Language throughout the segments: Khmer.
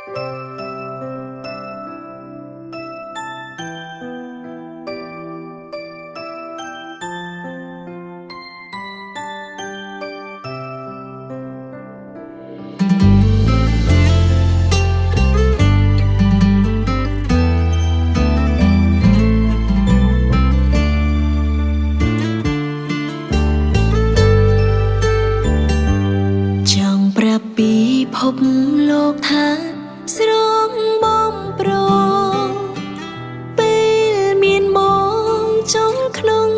พบโลกทางสรองบอมโปรពេលមានបងចង់ក្នុង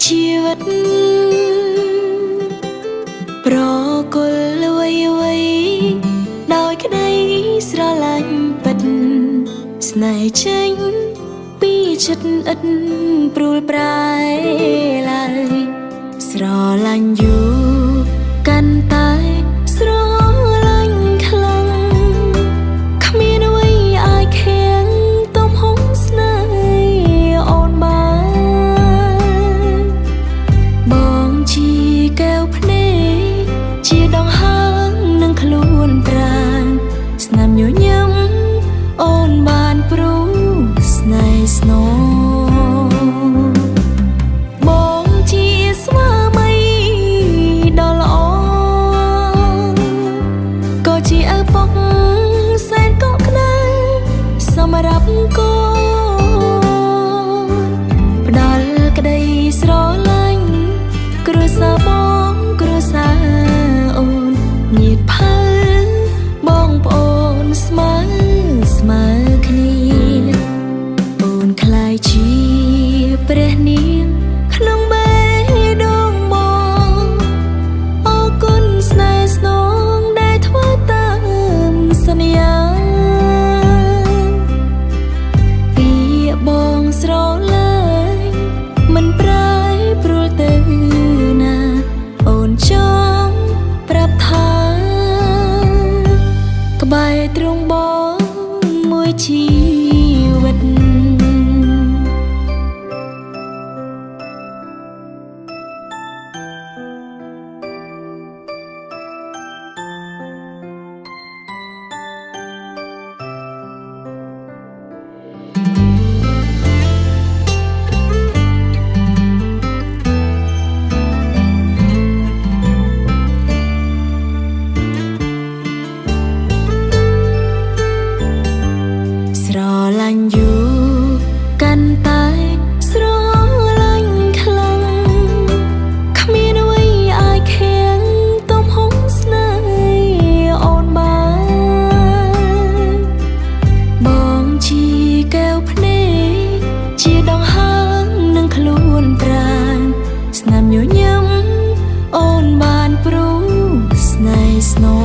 ជីវិតប្រគល់អ្វីដោយក្តីស្រឡាញ់ពិតស្នេហ៍ចេញពីចិត្តឥតព្រួលប្រែឡើយស្រឡាញ់យូរកាន់តែស្រឡាញ់ខ្លាំងគ្មានអ្វីអាចខាំងទំហំស្នេហ៍អូនបានបងជាកែវភ្នែកជាដងហើងនឹងខ្លួនប្រាណស្នាមញញឹមអូនបានព្រួស្នេហ៍ស្នូសម្រាប់កូនផ្ដល់ក្តីស្រឡាញ់គ្រួសារបងគ្រួសារអូនញាតិផៅបងប្អូនស្មើគ្នាអូនក្លាយជាព្រះនាងក្នុងបេះដូងបងអរគុណស្នេហ៍ស្នងដែលធ្វើតាមសន្យាបងស្រឡាញ់មិនប្រែប្រួលទៅណាអូនចង់ប្រាប់ថាក្បែរទ្រង់បងមួយជីវិតស្រឡាញ់យូរកាន់តែស្រឡាញ់ខ្លាំងគ្មានអ្វីអាចខាំងទំហំស្នេហ៍អូនបានបងជាកែវភ្នែកជាដងហើងនឹងខ្លួនប្រាណស្នាមញញឹមអូនបានព្រួស្នេហ៍ស្នូ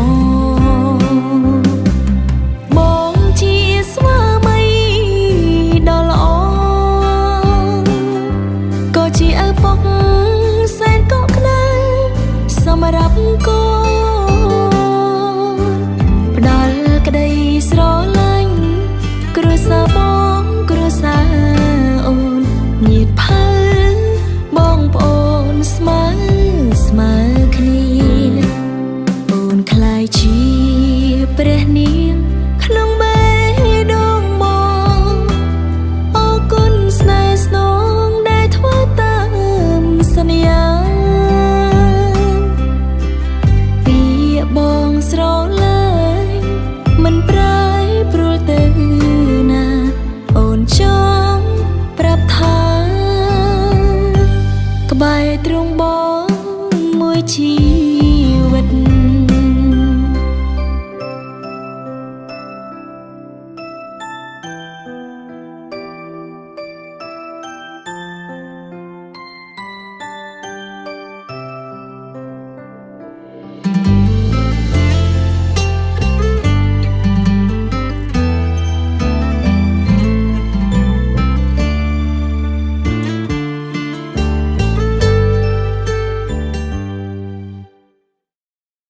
សម្រាប់កូនផ្ដល់ក្តីស្រឡាញ់គ្រួសារបងគ្រួសារអូនញាតិផៅបងប្អូនស្មើគ្នាអូនក្លាយជាព្រះនាងក្នុងបេះដូងបងអរគុណស្នេហ៍ស្នងដែលធ្វើតាមសន្យាបងស្រឡាញ់មិនប្រែប្រួលទៅណាអូនចង់ប្រាប់ថាក្បែរទ្រង់បងមួយជី